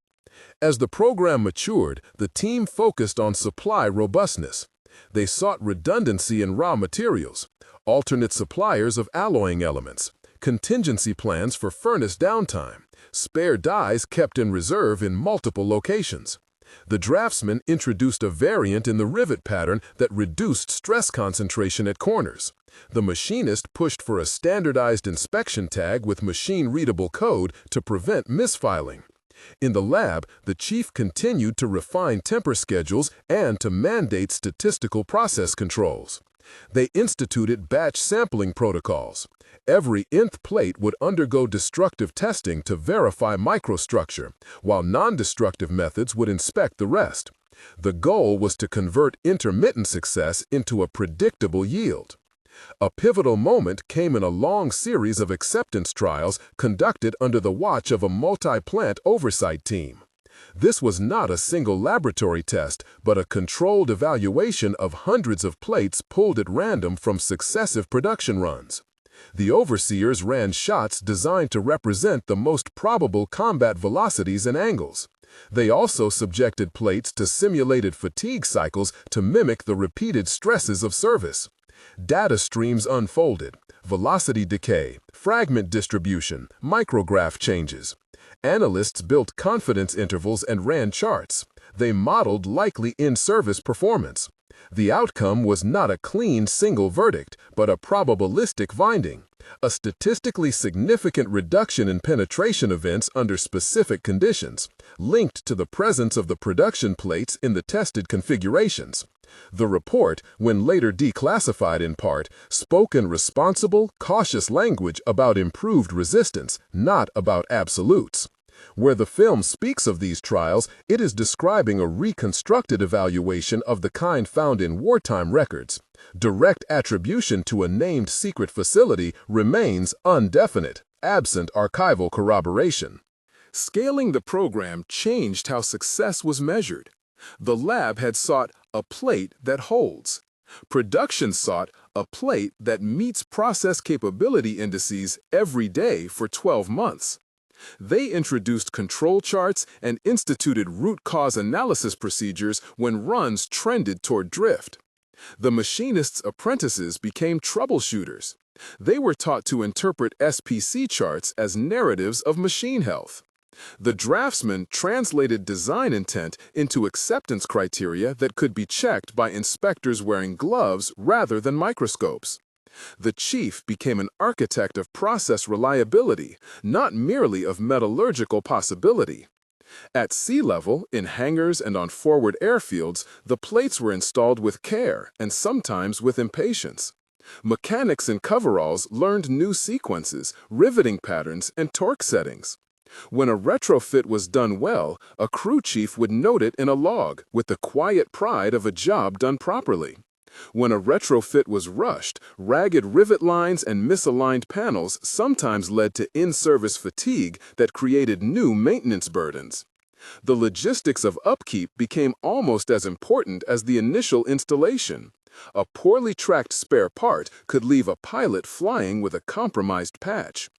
Speaker 1: As the program matured, the team focused on supply robustness. They sought redundancy in raw materials, alternate suppliers of alloying elements, contingency plans for furnace downtime, spare dies kept in reserve in multiple locations. The draftsman introduced a variant in the rivet pattern that reduced stress concentration at corners. The machinist pushed for a standardized inspection tag with machine-readable code to prevent misfiling. In the lab, the chief continued to refine temper schedules and to mandate statistical process controls. They instituted batch sampling protocols. Every nth plate would undergo destructive testing to verify microstructure, while non-destructive methods would inspect the rest. The goal was to convert intermittent success into a predictable yield. A pivotal moment came in a long series of acceptance trials conducted under the watch of a multi-plant oversight team. This was not a single laboratory test, but a controlled evaluation of hundreds of plates pulled at random from successive production runs. The overseers ran shots designed to represent the most probable combat velocities and angles. They also subjected plates to simulated fatigue cycles to mimic the repeated stresses of service. Data streams unfolded: velocity decay, fragment distribution, micrograph changes. Analysts built confidence intervals and ran charts. They modeled likely in-service performance. The outcome was not a clean single verdict, but a probabilistic finding, a statistically significant reduction in penetration events under specific conditions, linked to the presence of the production plates in the tested configurations. The report, when later declassified in part, spoke in responsible, cautious language about improved resistance, not about absolutes. Where the film speaks of these trials, it is describing a reconstructed evaluation of the kind found in wartime records. Direct attribution to a named secret facility remains undefinite, absent archival corroboration. Scaling the program changed how success was measured. The lab had sought a plate that holds. Production sought a plate that meets process capability indices every day for 12 months. They introduced control charts and instituted root cause analysis procedures when runs trended toward drift. The machinists' apprentices became troubleshooters. They were taught to interpret SPC charts as narratives of machine health. The draftsman translated design intent into acceptance criteria that could be checked by inspectors wearing gloves rather than microscopes. The chief became an architect of process reliability, not merely of metallurgical possibility. At sea level, in hangars and on forward airfields, the plates were installed with care and sometimes with impatience. Mechanics in coveralls learned new sequences, riveting patterns, and torque settings. When a retrofit was done well, a crew chief would note it in a log with the quiet pride of a job done properly. When a retrofit was rushed, ragged rivet lines and misaligned panels sometimes led to in-service fatigue that created new maintenance burdens. The logistics of upkeep became almost as important as the initial installation. A poorly tracked spare part could leave a pilot flying with a compromised patch.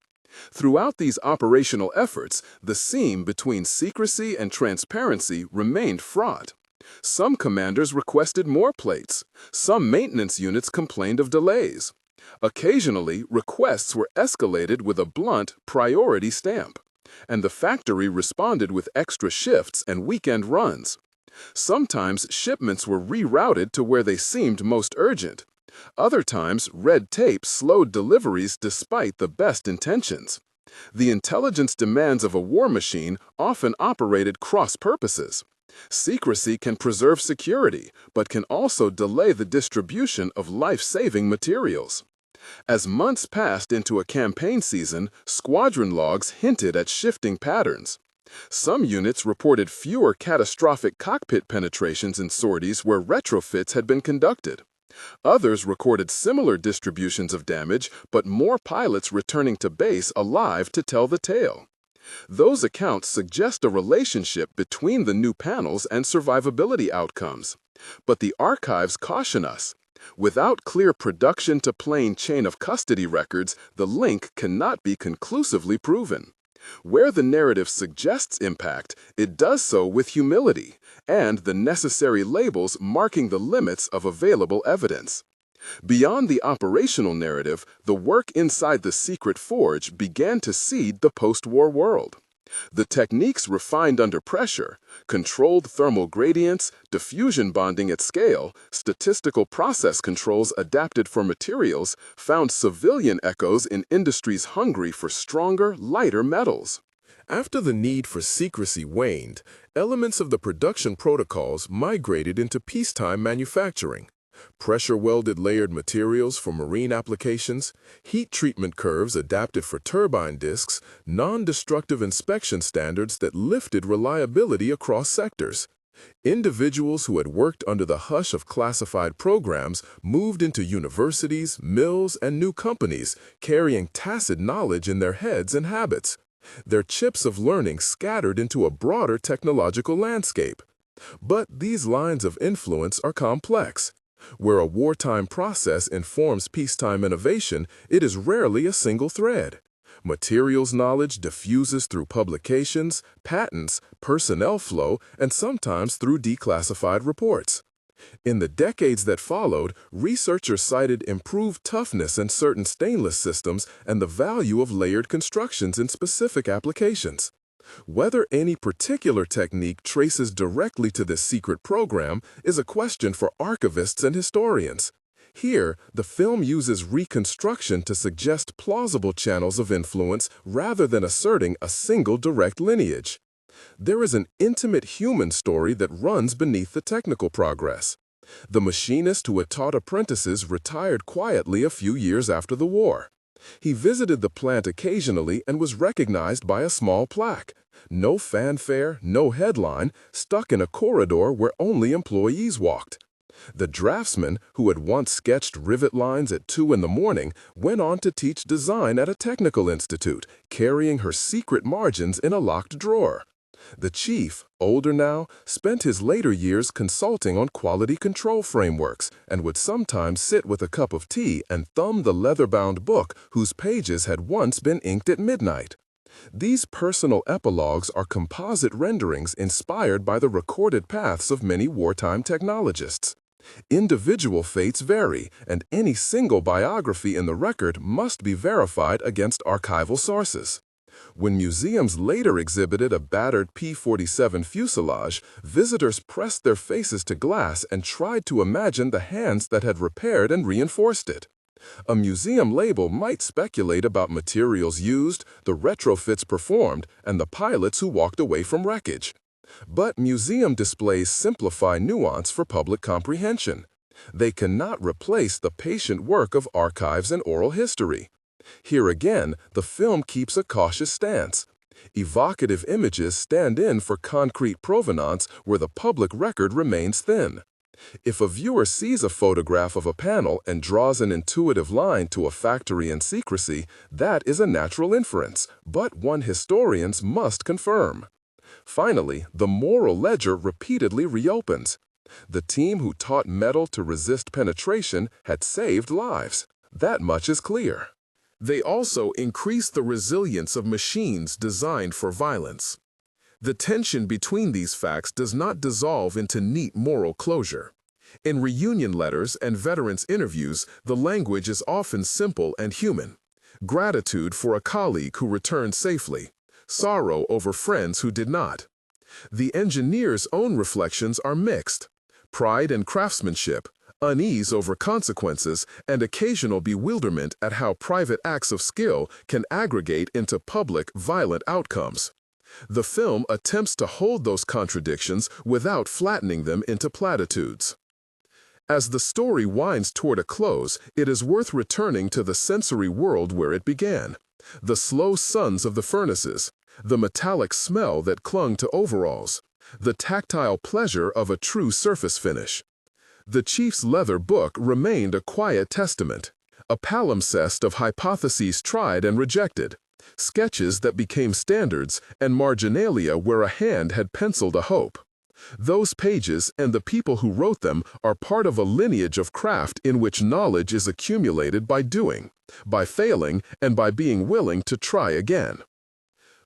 Speaker 1: Throughout these operational efforts, the seam between secrecy and transparency remained fraught. Some commanders requested more plates. Some maintenance units complained of delays. Occasionally, requests were escalated with a blunt priority stamp, and the factory responded with extra shifts and weekend runs. Sometimes shipments were rerouted to where they seemed most urgent. Other times, red tape slowed deliveries despite the best intentions. The intelligence demands of a war machine often operated cross-purposes. Secrecy can preserve security, but can also delay the distribution of life-saving materials. As months passed into a campaign season, squadron logs hinted at shifting patterns. Some units reported fewer catastrophic cockpit penetrations in sorties where retrofits had been conducted. Others recorded similar distributions of damage, but more pilots returning to base alive to tell the tale. Those accounts suggest a relationship between the new panels and survivability outcomes. But the archives caution us. Without clear production-to-plane chain of custody records, the link cannot be conclusively proven. Where the narrative suggests impact, it does so with humility, and the necessary labels marking the limits of available evidence. Beyond the operational narrative, the work inside the secret forge began to seed the post-war world. The techniques refined under pressure, controlled thermal gradients, diffusion bonding at scale, statistical process controls adapted for materials, found civilian echoes in industries hungry for stronger, lighter metals. After the need for secrecy waned, elements of the production protocols migrated into peacetime manufacturing. Pressure-welded layered materials for marine applications, heat treatment curves adapted for turbine disks, non-destructive inspection standards that lifted reliability across sectors. Individuals who had worked under the hush of classified programs moved into universities, mills, and new companies, carrying tacit knowledge in their heads and habits. Their chips of learning scattered into a broader technological landscape. But these lines of influence are complex. Where a wartime process informs peacetime innovation, it is rarely a single thread. Materials knowledge diffuses through publications, patents, personnel flow, and sometimes through declassified reports. In the decades that followed, researchers cited improved toughness in certain stainless systems and the value of layered constructions in specific applications. Whether any particular technique traces directly to this secret program is a question for archivists and historians. Here, the film uses reconstruction to suggest plausible channels of influence rather than asserting a single direct lineage. There is an intimate human story that runs beneath the technical progress. The machinist who had taught apprentices retired quietly a few years after the war. He visited the plant occasionally and was recognized by a small plaque. No fanfare, no headline, stuck in a corridor where only employees walked. The draftsman, who had once sketched rivet lines at 2 in the morning, went on to teach design at a technical institute, carrying her secret margins in a locked drawer. The chief, older now, spent his later years consulting on quality control frameworks and would sometimes sit with a cup of tea and thumb the leather-bound book whose pages had once been inked at midnight. These personal epilogues are composite renderings inspired by the recorded paths of many wartime technologists. Individual fates vary, and any single biography in the record must be verified against archival sources. When museums later exhibited a battered P-47 fuselage, visitors pressed their faces to glass and tried to imagine the hands that had repaired and reinforced it. A museum label might speculate about materials used, the retrofits performed, and the pilots who walked away from wreckage. But museum displays simplify nuance for public comprehension. They cannot replace the patient work of archives and oral history. Here again, the film keeps a cautious stance. Evocative images stand in for concrete provenance where the public record remains thin. If a viewer sees a photograph of a panel and draws an intuitive line to a factory in secrecy, that is a natural inference, but one historians must confirm. Finally, the moral ledger repeatedly reopens. The team who taught metal to resist penetration had saved lives. That much is clear. They also increased the resilience of machines designed for violence. The tension between these facts does not dissolve into neat moral closure. In reunion letters and veterans' interviews, the language is often simple and human. Gratitude for a colleague who returned safely. Sorrow over friends who did not. The engineer's own reflections are mixed. Pride in craftsmanship, unease over consequences, and occasional bewilderment at how private acts of skill can aggregate into public, violent outcomes. The film attempts to hold those contradictions without flattening them into platitudes. As the story winds toward a close, it is worth returning to the sensory world where it began. The slow suns of the furnaces, the metallic smell that clung to overalls, the tactile pleasure of a true surface finish. The chief's leather book remained a quiet testament, a palimpsest of hypotheses tried and rejected, sketches that became standards and marginalia where a hand had penciled a hope. Those pages and the people who wrote them are part of a lineage of craft in which knowledge is accumulated by doing, by failing, and by being willing to try again.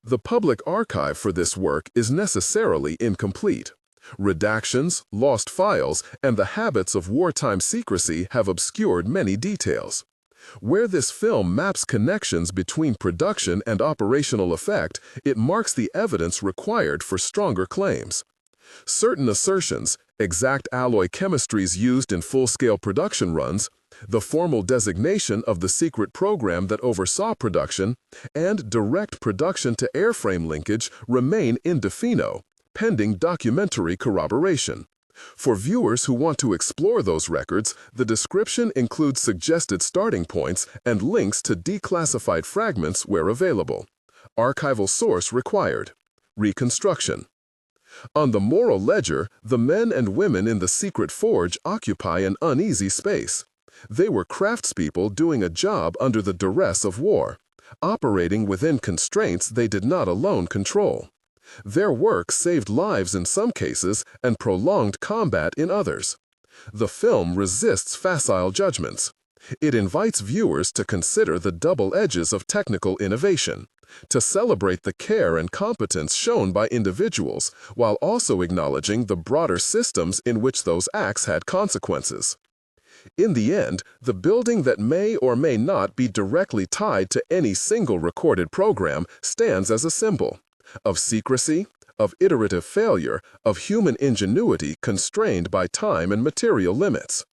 Speaker 1: The public archive for this work is necessarily incomplete. Redactions, lost files, and the habits of wartime secrecy have obscured many details. Where this film maps connections between production and operational effect, it marks the evidence required for stronger claims. Certain assertions, exact alloy chemistries used in full-scale production runs, the formal designation of the secret program that oversaw production, and direct production-to airframe linkage remain indefino, pending documentary corroboration. For viewers who want to explore those records, the description includes suggested starting points and links to declassified fragments where available. Archival source required. Reconstruction. On the moral ledger, the men and women in the secret forge occupy an uneasy space. They were craftspeople doing a job under the duress of war, operating within constraints they did not alone control. Their work saved lives in some cases and prolonged combat in others. The film resists facile judgments. It invites viewers to consider the double edges of technical innovation, to celebrate the care and competence shown by individuals, while also acknowledging the broader systems in which those acts had consequences. In the end, the building that may or may not be directly tied to any single recorded program stands as a symbol of secrecy, of iterative failure, of human ingenuity constrained by time and material limits.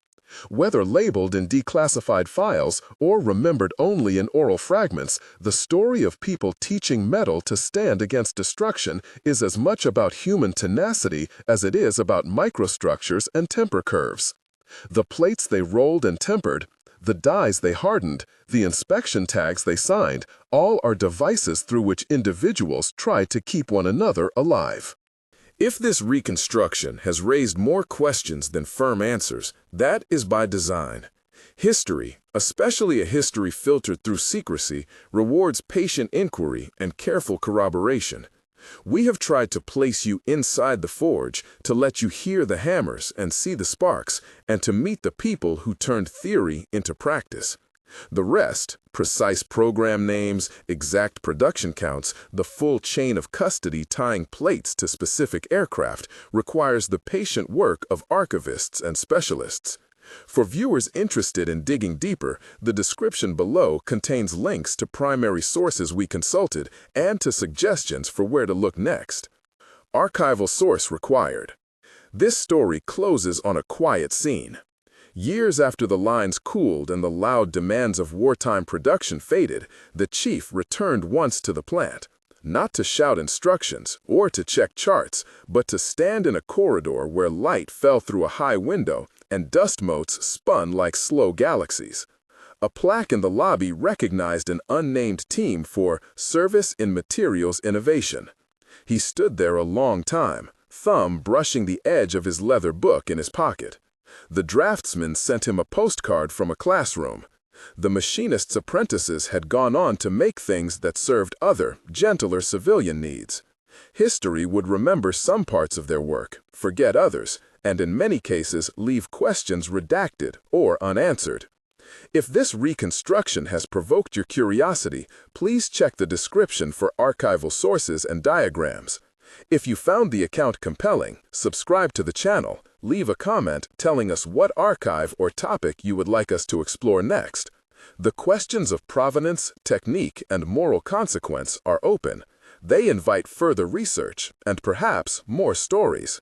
Speaker 1: Whether labeled in declassified files or remembered only in oral fragments, the story of people teaching metal to stand against destruction is as much about human tenacity as it is about microstructures and temper curves. The plates they rolled and tempered, the dies they hardened, the inspection tags they signed, all are devices through which individuals tried to keep one another alive. If this reconstruction has raised more questions than firm answers, that is by design. History, especially a history filtered through secrecy, rewards patient inquiry and careful corroboration. We have tried to place you inside the forge, to let you hear the hammers and see the sparks, and to meet the people who turned theory into practice. The rest, precise program names, exact production counts, the full chain of custody tying plates to specific aircraft, requires the patient work of archivists and specialists. For viewers interested in digging deeper, the description below contains links to primary sources we consulted and to suggestions for where to look next. Archival source required. This story closes on a quiet scene. Years after the lines cooled and the loud demands of wartime production faded, the chief returned once to the plant, not to shout instructions or to check charts, but to stand in a corridor where light fell through a high window and dust motes spun like slow galaxies. A plaque in the lobby recognized an unnamed team for service in materials innovation. He stood there a long time, thumb brushing the edge of his leather book in his pocket. The draftsman sent him a postcard from a classroom. The machinist's apprentices had gone on to make things that served other, gentler civilian needs. History would remember some parts of their work, forget others, and in many cases leave questions redacted or unanswered. If this reconstruction has provoked your curiosity, please check the description for archival sources and diagrams. If you found the account compelling, subscribe to the channel, leave a comment telling us what archive or topic you would like us to explore next. The questions of provenance, technique, and moral consequence are open. They invite further research and perhaps more stories.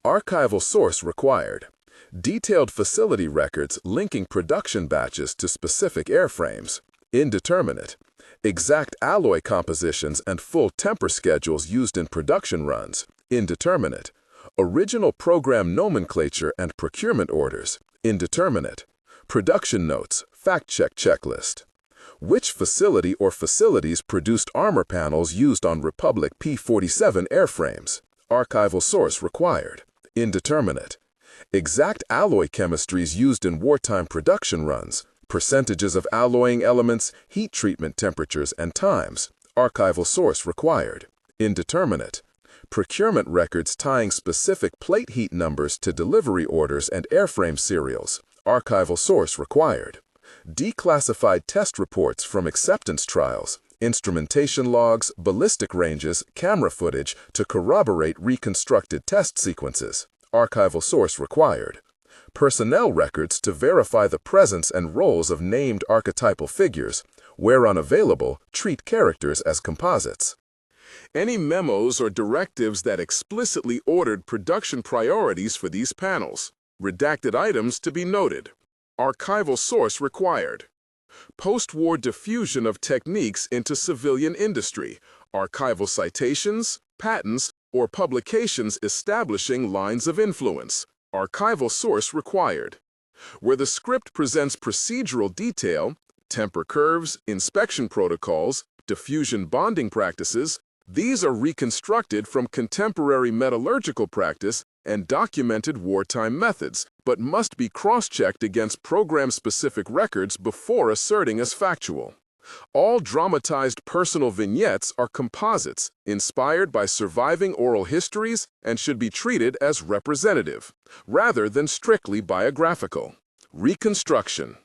Speaker 1: Archival source required. Detailed facility records linking production batches to specific airframes. Indeterminate. Exact alloy compositions and full temper schedules used in production runs, indeterminate. Original program nomenclature and procurement orders, indeterminate. Production notes, fact-check checklist. Which facility or facilities produced armor panels used on Republic P-47 airframes? Archival source required, indeterminate. Exact alloy chemistries used in wartime production runs, percentages of alloying elements, heat treatment temperatures and times, archival source required, indeterminate. Procurement records tying specific plate heat numbers to delivery orders and airframe serials, archival source required. Declassified test reports from acceptance trials, instrumentation logs, ballistic ranges, camera footage to corroborate reconstructed test sequences, archival source required. Personnel records to verify the presence and roles of named archetypal figures, where unavailable, treat characters as composites. Any memos or directives that explicitly ordered production priorities for these panels. Redacted items to be noted. Archival source required. Post-war diffusion of techniques into civilian industry. Archival citations, patents, or publications establishing lines of influence. Archival source required. Where the script presents procedural detail, temper curves, inspection protocols, diffusion bonding practices, these are reconstructed from contemporary metallurgical practice and documented wartime methods, but must be cross-checked against program-specific records before asserting as factual. All dramatized personal vignettes are composites, inspired by surviving oral histories and should be treated as representative, rather than strictly biographical. Reconstruction.